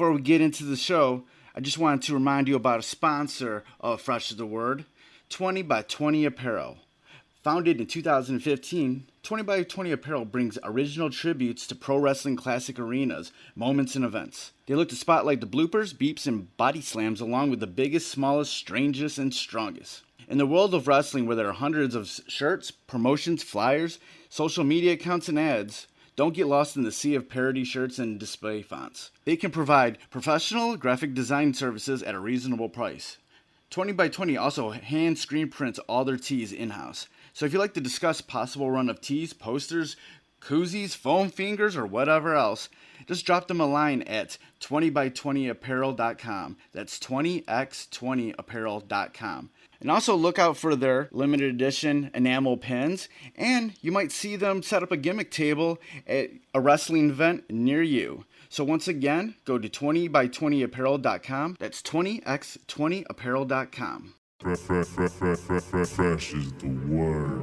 before we get into the show, I just wanted to remind you about a sponsor of Fresh is the Word, 20 by 20 Apparel. Founded in 2015, 20 by 20 Apparel brings original tributes to pro wrestling classic arenas, moments, and events. They look to spotlight the bloopers, beeps, and body slams along with the biggest, smallest, strangest, and strongest. In the world of wrestling, where there are hundreds of shirts, promotions, flyers, social media accounts, and ads, don't get lost in the sea of parody shirts and display fonts. They can provide professional graphic design services at a reasonable price. 20 by 20 also hand screen prints all their tees in-house. So if you'd like to discuss possible run of tees, posters, koozies, foam fingers, or whatever else, just drop them a line at 20by20apparel.com. That's 20x20apparel.com. And also look out for their limited edition enamel pins, and you might see them set up a gimmick table at a wrestling event near you. So once again, go to 20by20apparel.com. That's 20x20apparel.com. Fresh is the word.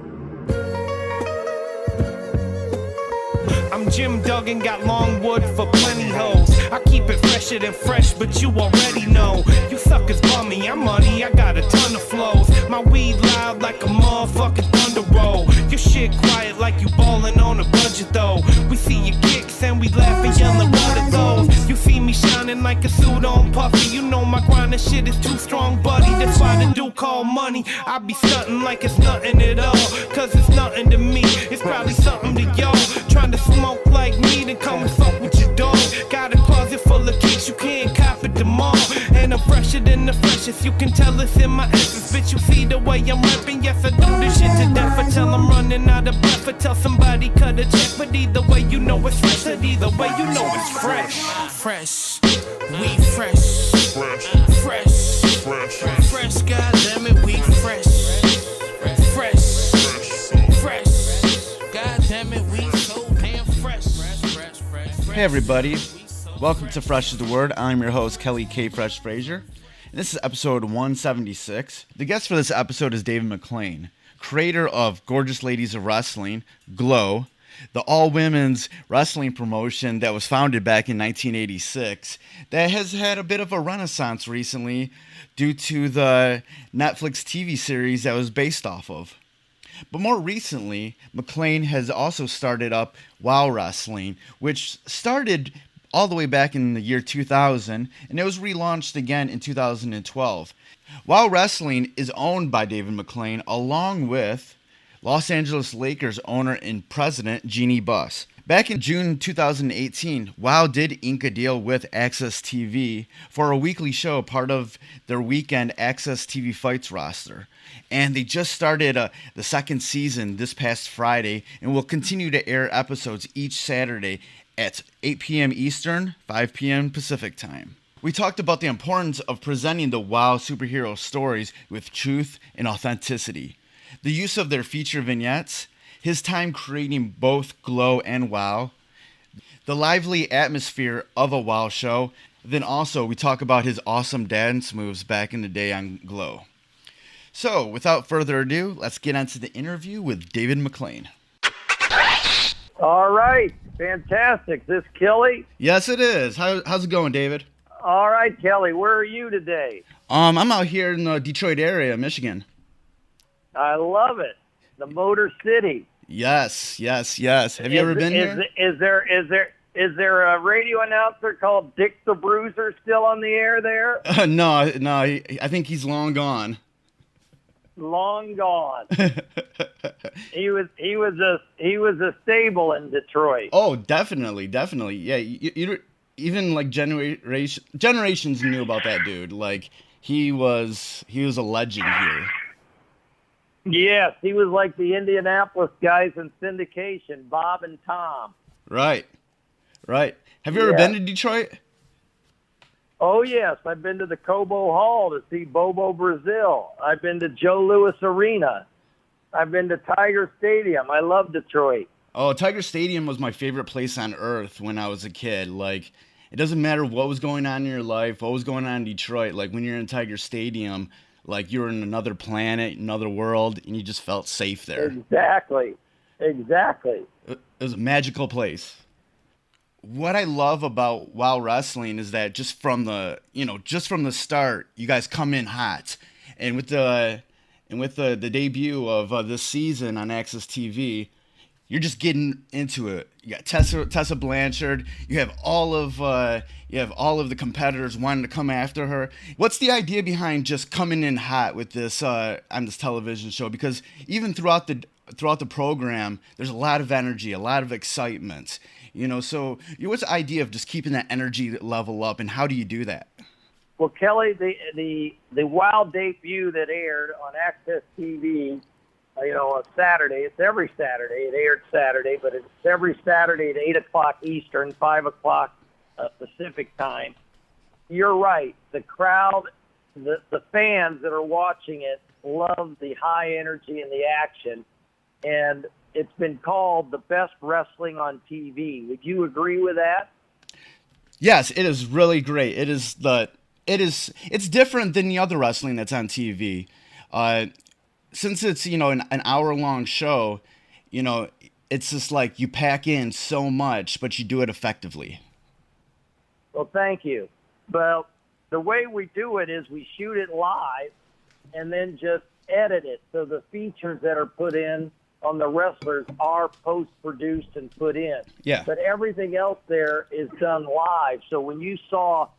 I'm Jim Duggan, got long wood for plenty hoes. I keep it fresher than fresh, but you already know. You suckers bummy, I'm money, I got a ton of flows. My weed loud like a motherfucking thunder roll. Your shit quiet like you ballin' on a budget though. We see your kicks and we laugh and yellin' what are those. You see me shining like a suit on puffy. You know my grindin' shit is too strong, buddy. That's why the dude call money. I be stuntin' like it's nothing at all. Cause it's nothing to me, it's probably something to y'all. Trying to smoke like me, then come and fuck with your dog. Got a closet full of kicks, you can't cop it tomorrow. And I'm fresher than the freshest, you can tell it's in my essence. Bitch, you see the way I'm rapping, yes I do this shit to death. Until I'm running out of breath, or tell somebody cut a check. But either way you know it's fresh, and either way you know it's fresh. Fresh, we fresh. Fresh, fresh, fresh, goddammit, we fresh. Fresh, fresh, goddammit, we so damn fresh. Hey everybody, welcome to Fresh is the Word. I'm your host, Kelly K. Fresh Frazier, and this is episode 176. The guest for this episode is David McLane, creator of Gorgeous Ladies of Wrestling, Glow, the all-women's wrestling promotion that was founded back in 1986 that has had a bit of a renaissance recently due to the Netflix TV series that was based off of. But more recently, McLane has also started up WOW Wrestling, which started all the way back in the year 2000, and it was relaunched again in 2012. WOW Wrestling is owned by David McLane, along with Los Angeles Lakers owner and president Jeannie Buss. Back in June 2018, WOW did ink a deal with Access TV for a weekly show, part of their weekend Access TV Fights roster. And they just started the second season this past Friday and will continue to air episodes each Saturday at 8 p.m. Eastern, 5 p.m. Pacific time. We talked about the importance of presenting the WOW superhero stories with truth and authenticity, the use of their feature vignettes, his time creating both Glow and WOW, the lively atmosphere of a WOW show. Then also we talk about his awesome dance moves back in the day on Glow. So without further ado, let's get into the interview with David McLane. All right, fantastic. This Kelly? Yes, it is. How's it going, David? All right, Kelly, where are you today? I'm out here in the Detroit area, Michigan. I love it. The Motor City. Yes. Have you ever been here? Is there a radio announcer called Dick the Bruiser still on the air there? No. I think he's long gone. Long gone. He was a staple in Detroit. Oh, definitely. Yeah, you even like generations knew about that dude. Like he was a legend here. Yes, he was like the Indianapolis guys in syndication, Bob and Tom. Right. Have you ever been to Detroit? Oh, yes. I've been to the Cobo Hall to see Bobo Brazil. I've been to Joe Louis Arena. I've been to Tiger Stadium. I love Detroit. Oh, Tiger Stadium was my favorite place on earth when I was a kid. Like, it doesn't matter what was going on in your life, what was going on in Detroit. Like, when you're in Tiger Stadium, like you were in another planet, another world, and you just felt safe there. Exactly. It was a magical place. what I love about WoW Wrestling is that just from the start, you guys come in hot, and with the debut of this season on Access TV, you're just getting into it. You got Tessa Blanchard. You have all of the competitors wanting to come after her. What's the idea behind just coming in hot with this on this television show? Because even throughout the program, there's a lot of energy, a lot of excitement. So what's the idea of just keeping that energy level up, and how do you do that? Well, Kelly, the WoW debut that aired on Access TV, on Saturday. It's every Saturday. It aired Saturday, but it's every Saturday at 8 o'clock Eastern, 5 o'clock Pacific time. You're right. The crowd, the fans that are watching it love the high energy and the action, and it's been called the best wrestling on TV. Would you agree with that? Yes, it is really great. It's different than the other wrestling that's on TV. Since it's, an hour-long show, it's just like you pack in so much, but you do it effectively. Well, thank you. Well, the way we do it is we shoot it live and then just edit it. So the features that are put in on the wrestlers are post-produced and put in. Yeah. But everything else there is done live. So when you saw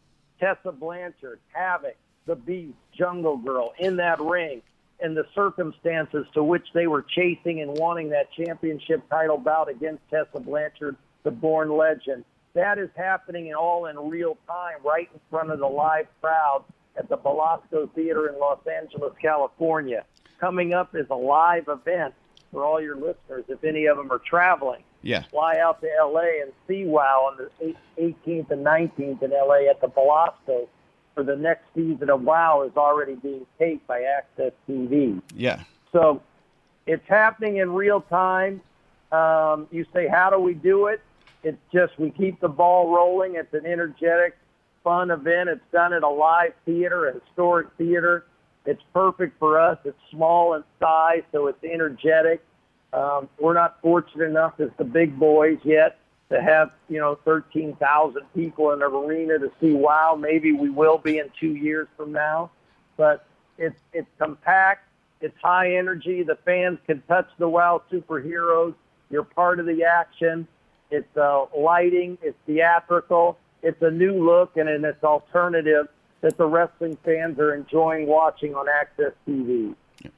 Tessa Blanchard, Havoc, the Beast, Jungle Girl in that ring, and the circumstances to which they were chasing and wanting that championship title bout against Tessa Blanchard, the Born Legend, that is happening all in real time right in front of the live crowd at the Belasco Theater in Los Angeles, California. Coming up is a live event for all your listeners, if any of them are traveling. Yeah. Fly out to L.A. and see WoW on the 18th and 19th in L.A. at the Belasco. For the next season of WoW is already being taped by Access TV. Yeah. So it's happening in real time. You say, how do we do it? It's just we keep the ball rolling. It's an energetic, fun event. It's done at a live theater, a historic theater. It's perfect for us. It's small in size, so it's energetic. We're not fortunate enough as the big boys yet to have, 13,000 people in an arena to see WoW. Maybe we will be in 2 years from now. But it's compact. It's high energy. The fans can touch the WoW superheroes. You're part of the action. It's lighting. It's theatrical. It's a new look, and it's alternative that the wrestling fans are enjoying watching on Access TV. And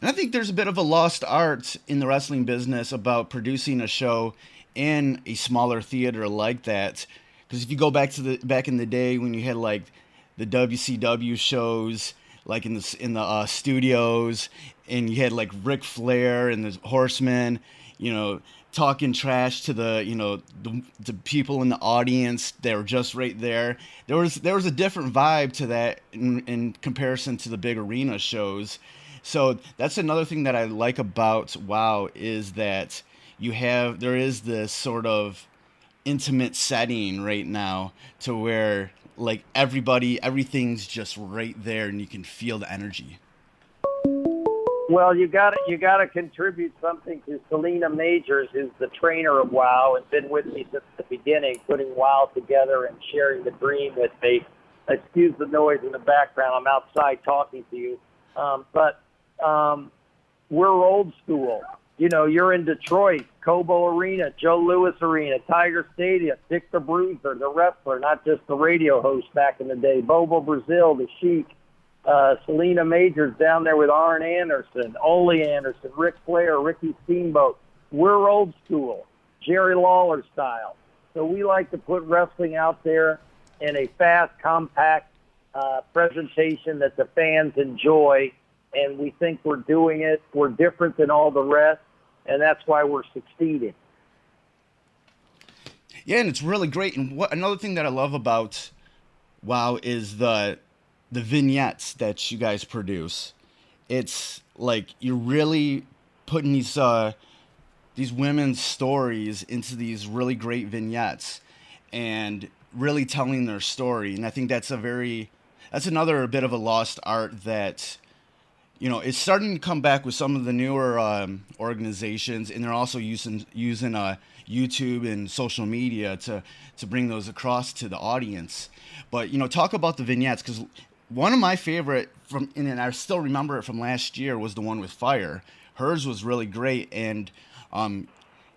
I think there's a bit of a lost art in the wrestling business about producing a show in a smaller theater like that. Because if you go back in the day when you had like the WCW shows, like in the studios, and you had like Ric Flair and the Horsemen, talking trash to the people in the audience that were just right there. There was a different vibe to that in comparison to the big arena shows. So that's another thing that I like about WoW is that there is this sort of intimate setting right now to where like everything's just right there and you can feel the energy. Well, you got to contribute something to Selena Majors, who's the trainer of WoW and been with me since the beginning, putting WoW together and sharing the dream with me. Excuse the noise in the background. I'm outside talking to you. But we're old school. You're in Detroit, Cobo Arena, Joe Louis Arena, Tiger Stadium, Dick the Bruiser, the wrestler, not just the radio host back in the day, Bobo Brazil, the Sheik, Selena Majors down there with Arn Anderson, Ole Anderson, Ric Flair, Ricky Steamboat. We're old school, Jerry Lawler style. So we like to put wrestling out there in a fast, compact presentation that the fans enjoy, and we think we're doing it. We're different than all the rest, and that's why we're succeeding. Yeah, and it's really great. And another thing that I love about WoW is the vignettes that you guys produce. It's like you're really putting these women's stories into these really great vignettes and really telling their story. And I think that's another bit of a lost art that it's starting to come back with some of the newer organizations, and they're also using YouTube and social media to bring those across to the audience. But talk about the vignettes, because one of my favorite and I still remember it from last year, was the one with Fire. Hers was really great, and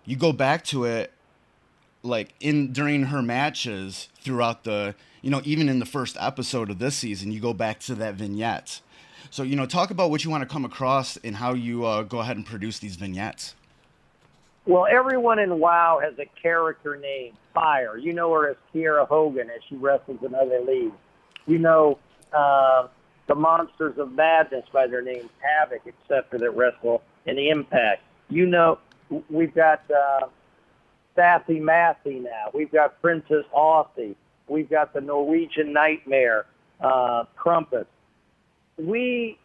you go back to it like during her matches throughout the even in the first episode of this season, you go back to that vignette. So talk about what you want to come across and how you go ahead and produce these vignettes. Well, everyone in WoW has a character named Fire. You know her as Kiera Hogan, as she wrestles in other leagues. You know the Monsters of Madness by their names Havoc, etc., that wrestle in the Impact. We've got Sassy Massey now. We've got Princess Aussie. We've got the Norwegian Nightmare, Crumpet. We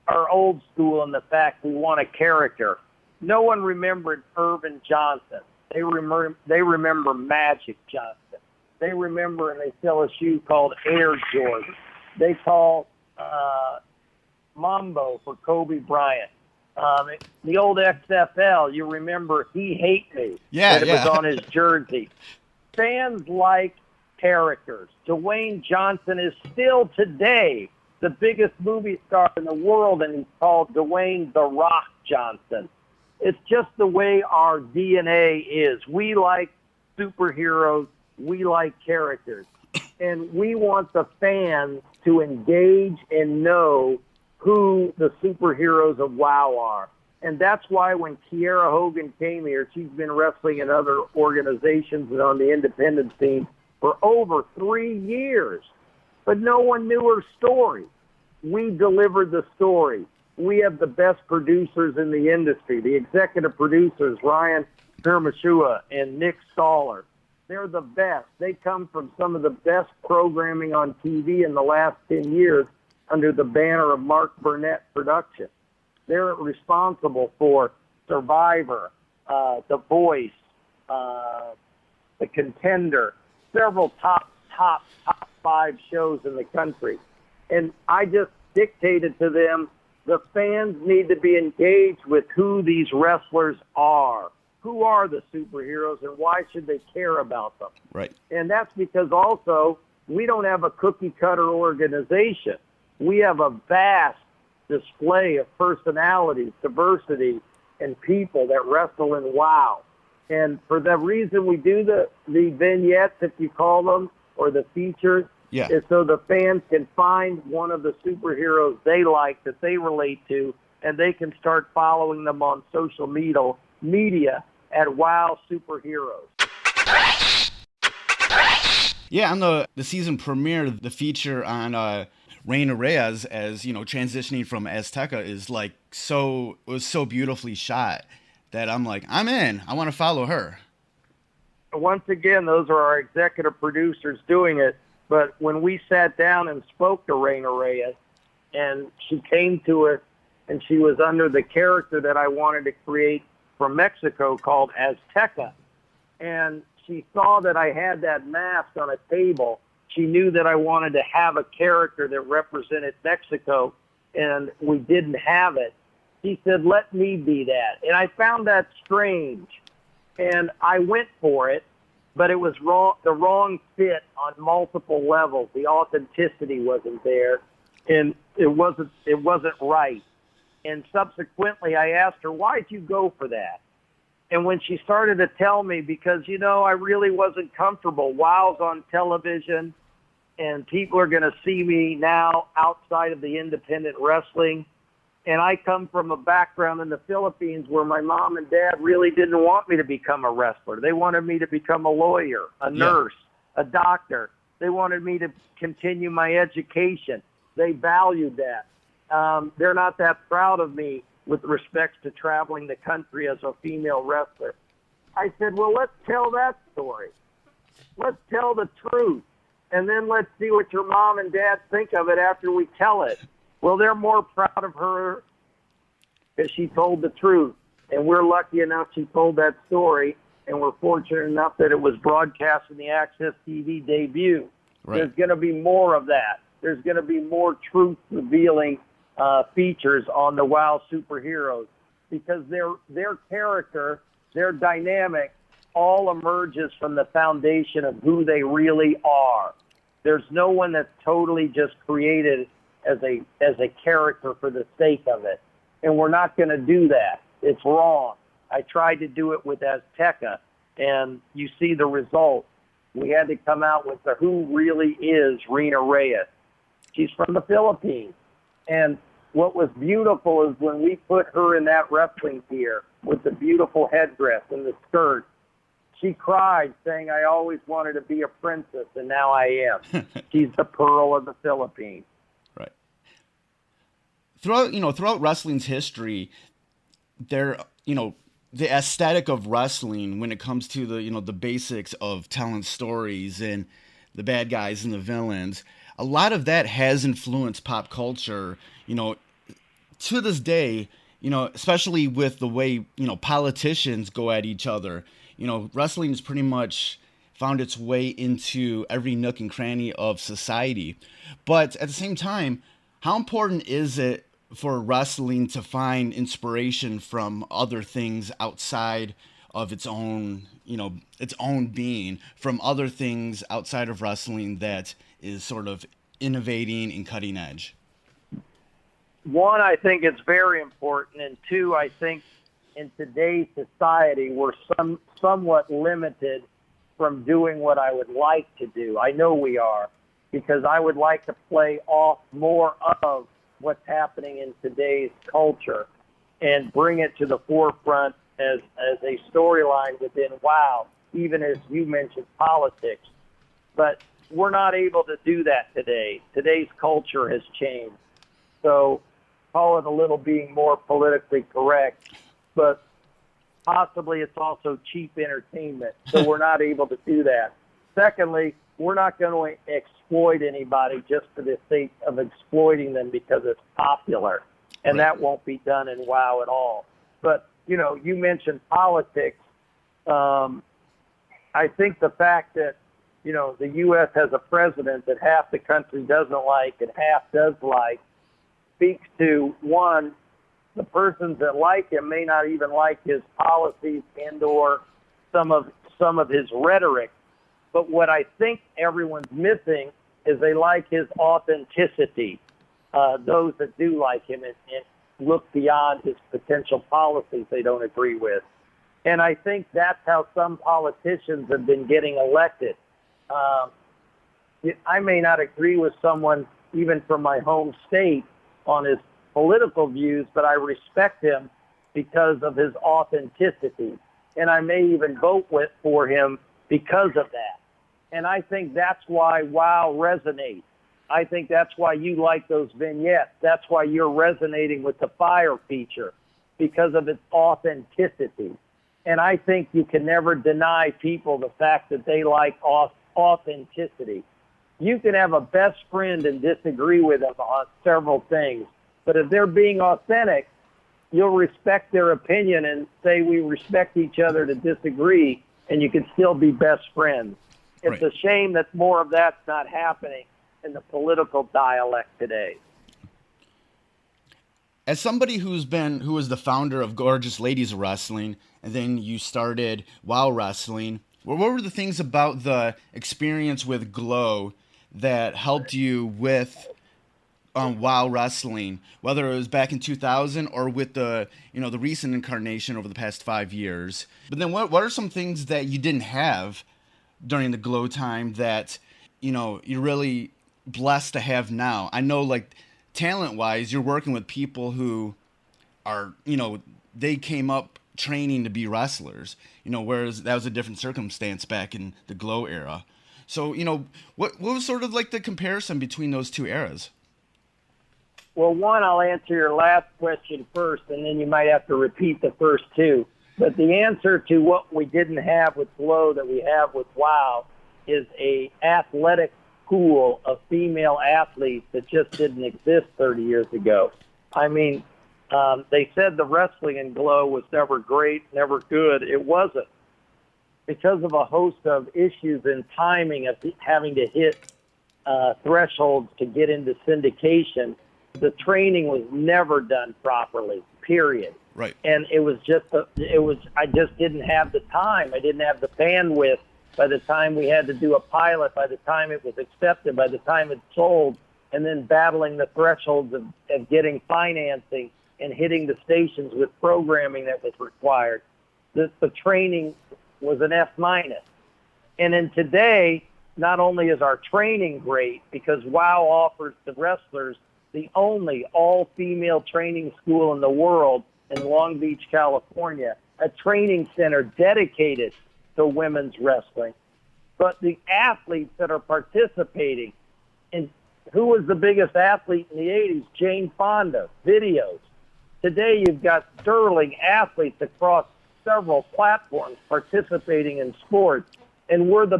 are old school in the fact we want a character. No one remembered Irvin Johnson. They remember Magic Johnson. They remember, and they sell a shoe called Air Jordan. They call Mambo for Kobe Bryant. The old XFL, you remember He Hate Me. It was on his jersey. Fans like characters. Dwayne Johnson is still today the biggest movie star in the world, and he's called Dwayne The Rock Johnson. It's just the way our DNA is. We like superheroes. We like characters. And we want the fans to engage and know who the superheroes of WoW are. And that's why when Kiera Hogan came here, she's been wrestling in other organizations and on the independent scene for over 3 years. But no one knew her story. We delivered the story. We have the best producers in the industry. The executive producers, Ryan Permashua and Nick Stoller. They're the best. They come from some of the best programming on TV in the last 10 years under the banner of Mark Burnett Production. They're responsible for Survivor, The Voice, The Contender, several top 5 shows in the country. And I just dictated to them, the fans need to be engaged with who these wrestlers are. Who are the superheroes and why should they care about them? Right. And that's because also we don't have a cookie-cutter organization. We have a vast display of personalities, diversity, and people that wrestle in WoW. And for the reason we do the vignettes, if you call them, or the features, is so the fans can find one of the superheroes they like, that they relate to, and they can start following them on social media at WoW Superheroes. Yeah, on the season premiere, the feature on Reina Reyes as, transitioning from Azteca is it was so beautifully shot that I'm like, I'm in. I want to follow her. Once again, those are our executive producers doing it. But when we sat down and spoke to Reina Reyes, and she came to us, and she was under the character that I wanted to create from Mexico called Azteca, and she saw that I had that mask on a table. She knew that I wanted to have a character that represented Mexico, and we didn't have it. She said, let me be that. And I found that strange, and I went for it. But it was the wrong fit on multiple levels. The authenticity wasn't there, and it wasn't right. And subsequently, I asked her, why'd you go for that? And when she started to tell me, because, I really wasn't comfortable. WoW's on television, and people are going to see me now outside of the independent wrestling. And I come from a background in the Philippines where my mom and dad really didn't want me to become a wrestler. They wanted me to become a lawyer, a nurse, a doctor. They wanted me to continue my education. They valued that. They're not that proud of me with respect to traveling the country as a female wrestler. I said, well, let's tell that story. Let's tell the truth. And then let's see what your mom and dad think of it after we tell it. Well, they're more proud of her because she told the truth. And we're lucky enough she told that story, and we're fortunate enough that it was broadcast in the Access TV debut. Right. There's going to be more of that. There's going to be more truth revealing features on the WoW superheroes, because their character, their dynamic, all emerges from the foundation of who they really are. There's no one that's totally just created as a character for the sake of it, and we're not going to do that. It's wrong. I tried to do it with Azteca, and you see the result. We had to come out with the who really is Rena Reyes. She's from the Philippines. And what was beautiful is when we put her in that wrestling gear with the beautiful headdress and the skirt, she cried, saying, I always wanted to be a princess, and now I am. She's the pearl of the Philippines. Right. Throughout wrestling's history, the aesthetic of wrestling, when it comes to the basics of telling stories and the bad guys and the villains, a lot of that has influenced pop culture, to this day, especially with the way, politicians go at each other. Wrestling has pretty much found its way into every nook and cranny of society. But at the same time, how important is it for wrestling to find inspiration from other things outside of its own being, from other things outside of wrestling that is sort of innovating and cutting edge? One, I think it's very important, and two, I think in today's society we're somewhat limited from doing what I would like to do. I know we are, because I would like to play off more of what's happening in today's culture and bring it to the forefront as a storyline within WoW, even as you mentioned politics. But we're not able to do that today. Today's culture has changed. So call it a little being more politically correct, but possibly it's also cheap entertainment. So we're not able to do that. Secondly, we're not going to exploit anybody just for the sake of exploiting them because it's popular. And Right. that won't be done in WoW at all. But, you mentioned politics. I think the fact that, the U.S. has a president that half the country doesn't like and half does like speaks to, one, the persons that like him may not even like his policies and or some of his rhetoric. But what I think everyone's missing is they like his authenticity, those that do like him and look beyond his potential policies they don't agree with. And I think that's how some politicians have been getting elected. I may not agree with someone, even from my home state, on his political views, but I respect him because of his authenticity. And I may even vote for him because of that. And I think that's why WoW resonates. I think that's why you like those vignettes. That's why you're resonating with the fire feature, because of its authenticity. And I think you can never deny people the fact that they like authenticity. You can have a best friend and disagree with them on several things, but if they're being authentic, you'll respect their opinion and say we respect each other to disagree, and you can still be best friends. It's Right. a shame that more of that's not happening in the political dialect today. As somebody who was the founder of Gorgeous Ladies Wrestling, and then you started WoW Wrestling, what were the things about the experience with Glow that helped you with WoW Wrestling, whether it was back in 2000 or with the recent incarnation over the past 5 years? But then what are some things that you didn't have during the Glow time that you're really blessed to have now? I know, like, talent-wise, you're working with people who are, they came up training to be wrestlers, whereas that was a different circumstance back in the Glow era. So, what was sort of like the comparison between those two eras? Well, one, I'll answer your last question first, and then you might have to repeat the first two. But the answer to what we didn't have with Glow that we have with WoW is a athletic pool of female athletes that just didn't exist 30 years ago. I mean, they said the wrestling in Glow was never great, never good. It wasn't. Because of a host of issues and timing of having to hit thresholds to get into syndication, the training was never done properly, period. Right. And it was just, I just didn't have the time. I didn't have the bandwidth by the time we had to do a pilot, by the time it was accepted, by the time it sold, and then battling the thresholds of getting financing and hitting the stations with programming that was required. The training was an F-. And then today, not only is our training great, because WOW offers the wrestlers the only all-female training school in the world in Long Beach, California, a training center dedicated to women's wrestling. But the athletes that are participating, and who was the biggest athlete in the 80s? Jane Fonda, videos. Today you've got sterling athletes across several platforms participating in sports, and we're the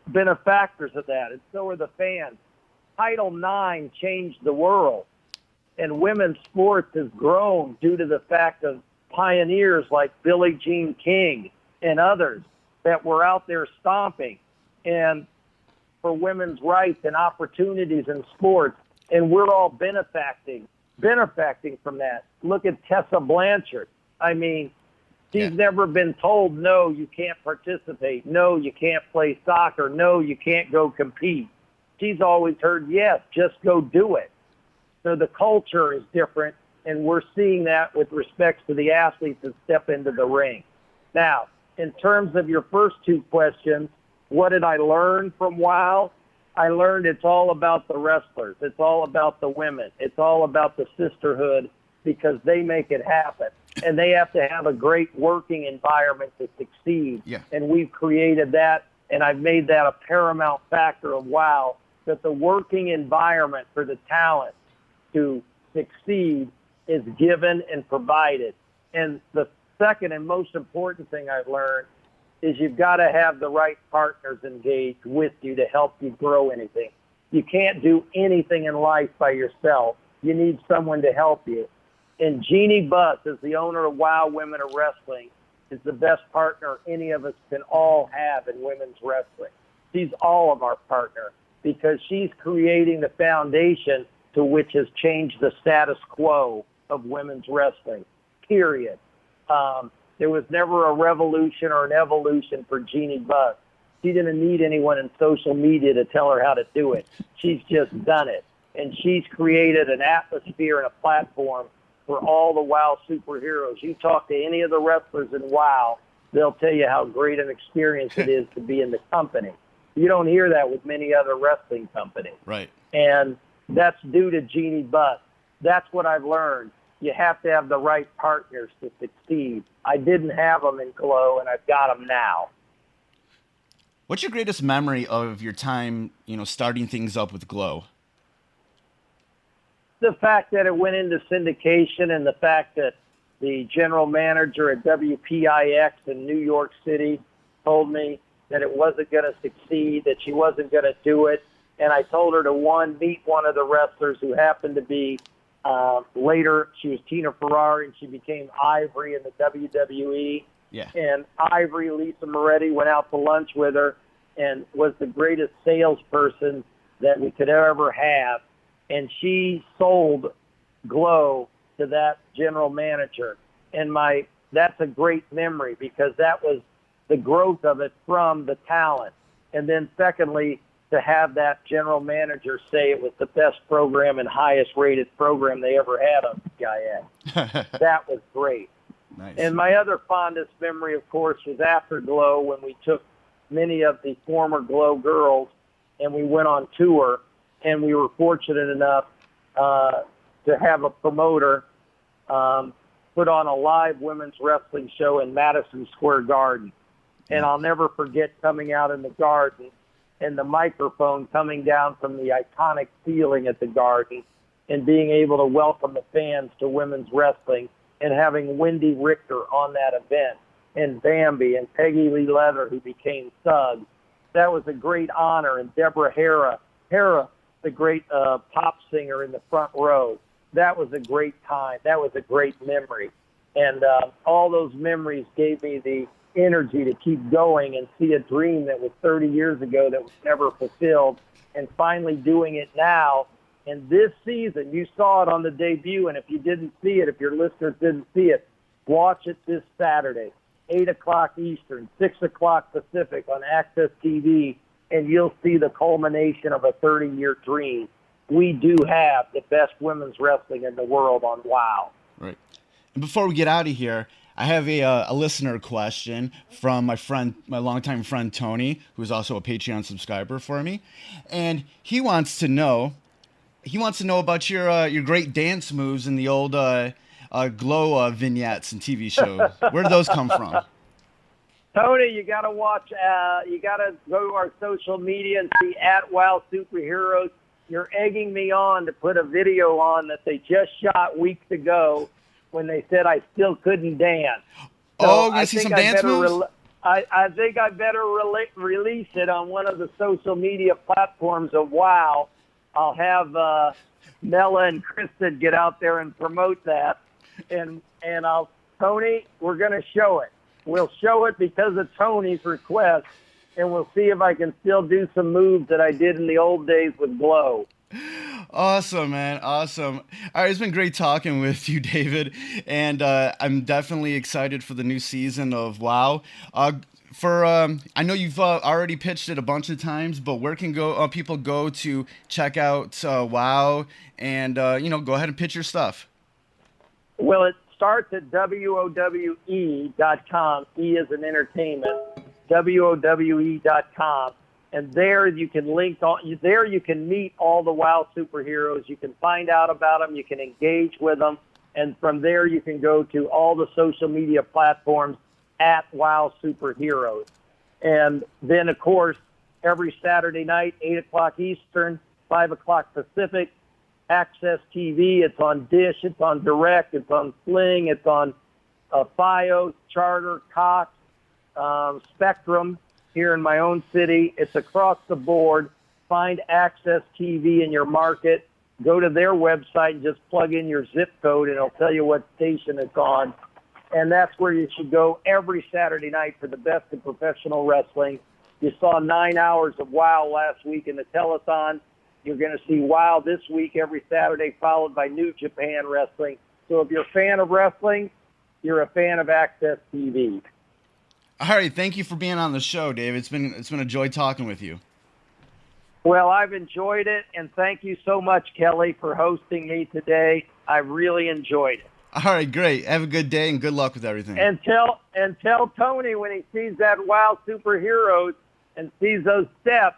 benefactors of that, and so are the fans. Title IX changed the world, and women's sports has grown due to the fact of pioneers like Billie Jean King and others that were out there stomping and for women's rights and opportunities in sports, and we're all benefacting from that. Look at Tessa Blanchard. I mean, she's never been told, no, you can't participate. No, you can't play soccer. No, you can't go compete. She's always heard, yes, just go do it. So the culture is different, and we're seeing that with respect to the athletes that step into the ring. Now, in terms of your first two questions, what did I learn from WOW? I learned it's all about the wrestlers. It's all about the women. It's all about the sisterhood, because they make it happen. And they have to have a great working environment to succeed. Yeah. And we've created that, and I've made that a paramount factor of WOW, that the working environment for the talent to succeed is given and provided. And the second and most important thing I've learned is you've got to have the right partners engaged with you to help you grow anything. You can't do anything in life by yourself. You need someone to help you. And Jeannie Buss, as the owner of WOW Women of Wrestling, is the best partner any of us can all have in women's wrestling. She's all of our partner, because she's creating the foundation to which has changed the status quo of women's wrestling, period. There was never a revolution or an evolution for Jeannie Buss. She didn't need anyone in social media to tell her how to do it. She's just done it. And she's created an atmosphere and a platform for all the WOW superheroes. You talk to any of the wrestlers in WOW, they'll tell you how great an experience it is to be in the company. You don't hear that with many other wrestling companies. Right. And that's due to Jeannie Buss. That's what I've learned. You have to have the right partners to succeed. I didn't have them in Glow, and I've got them now. What's your greatest memory of your time, starting things up with Glow? The fact that it went into syndication, and the fact that the general manager at WPIX in New York City told me that it wasn't going to succeed, that she wasn't going to do it. And I told her to, meet one of the wrestlers who happened to be, later, she was Tina Ferrari, and she became Ivory in the WWE. Yeah. And Ivory, Lisa Moretti, went out to lunch with her and was the greatest salesperson that we could ever have. And she sold Glow to that general manager. And that's a great memory, because that was the growth of it from the talent. And then secondly, to have that general manager say it was the best program and highest rated program they ever had on CIS. That was great. Nice. And my other fondest memory, of course, was after Glow, when we took many of the former Glow girls and we went on tour, and we were fortunate enough to have a promoter put on a live women's wrestling show in Madison Square Garden. And I'll never forget coming out in the Garden and the microphone coming down from the iconic ceiling at the Garden and being able to welcome the fans to women's wrestling, and having Wendy Richter on that event, and Bambi and Peggy Lee Leather, who became Suggs. That was a great honor. And Deborah Hera, the great pop singer in the front row. That was a great time. That was a great memory. And all those memories gave me the energy to keep going and see a dream that was 30 years ago that was never fulfilled, and finally doing it now And this season, you saw it on the debut, and if you didn't see it, if your listeners didn't see it, watch it this Saturday, 8 o'clock Eastern, 6 o'clock Pacific on Access TV, and you'll see the culmination of a 30-year dream. We do have the best women's wrestling in the world on WOW. Right. And before we get out of here, I have a listener question from my longtime friend Tony, who's also a Patreon subscriber for me, and he wants to know about your great dance moves in the old Glow vignettes and TV shows. Where do those come from? Tony, you got to watch. You got to go to our social media and see @WOW Superheroes. You're egging me on to put a video on that they just shot weeks ago when they said I still couldn't dance. So I see some dance moves? I think I better release it on one of the social media platforms of WOW. I'll have Mela and Kristen get out there and promote that. And Tony, we're going to show it. We'll show it because of Tony's request, and we'll see if I can still do some moves that I did in the old days with Glow. Awesome, man. Awesome. All right, it's been great talking with you, David, and I'm definitely excited for the new season of WOW. I know you've already pitched it a bunch of times, but where can people go to check out WOW and go ahead and pitch your stuff? Well, it starts at WOWE.com. E is an entertainment. WOWE.com. And there you can you can meet all the WOW superheroes. You can find out about them. You can engage with them. And from there you can go to all the social media platforms @WOW Superheroes. And then, of course, every Saturday night, 8 o'clock Eastern, 5 o'clock Pacific, Access TV. It's on Dish. It's on Direct. It's on Sling. It's on FiOS, Charter, Cox, Spectrum here in my own city. It's across the board. Find Access TV in your market. Go to their website and just plug in your zip code, and it'll tell you what station it's on. And that's where you should go every Saturday night for the best in professional wrestling. You saw 9 hours of WOW last week in the telethon. You're going to see WOW this week every Saturday, followed by New Japan Wrestling. So if you're a fan of wrestling, you're a fan of Access TV. All right, thank you for being on the show, Dave. It's been a joy talking with you. Well, I've enjoyed it, and thank you so much, Kelly, for hosting me today. I really enjoyed it. All right, great. Have a good day and good luck with everything. And tell Tony when he sees that WOW Superheroes and sees those steps,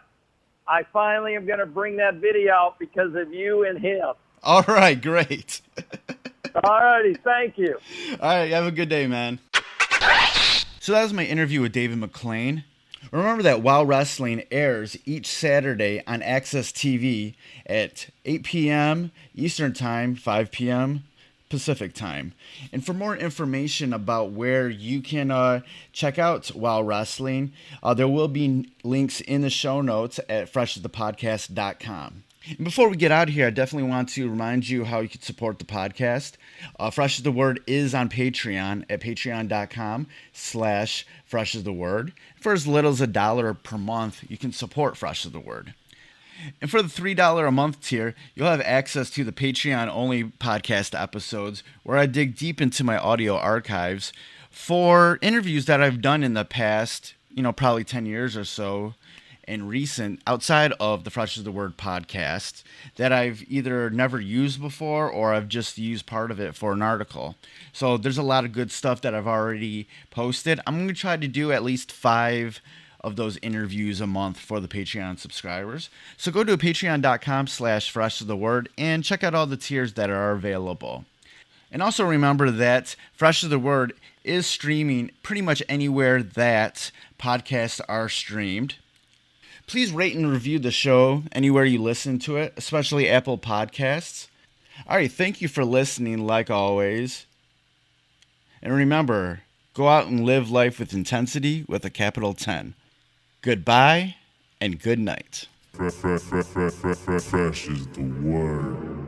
I finally am going to bring that video out because of you and him. All right, great. All righty, thank you. All right, have a good day, man. So that was my interview with David McLane. Remember that WOW Wrestling airs each Saturday on Access TV at 8 p.m. Eastern Time, 5 p.m. Pacific Time. And for more information about where you can check out WOW Wrestling, there will be links in the show notes at freshasthepodcast.com. And before we get out of here, I definitely want to remind you how you can support the podcast. Fresh as the Word is on Patreon at patreon.com/Fresh as the Word. For as little as $1 per month, you can support Fresh as the Word. And for the $3 a month tier, you'll have access to the Patreon-only podcast episodes where I dig deep into my audio archives for interviews that I've done in the past, probably 10 years or so, and recent, outside of the Fresh as the Word podcast, that I've either never used before or I've just used part of it for an article. So there's a lot of good stuff that I've already posted. I'm going to try to do at least 5 of those interviews a month for the Patreon subscribers. So go to patreon.com/Fresh as the Word and check out all the tiers that are available. And also remember that Fresh as the Word is streaming pretty much anywhere that podcasts are streamed. Please rate and review the show anywhere you listen to it, especially Apple Podcasts. All right, thank you for listening, like always. And remember, go out and live life with intensity with a capital 10. Goodbye and good night. Fresh is the word.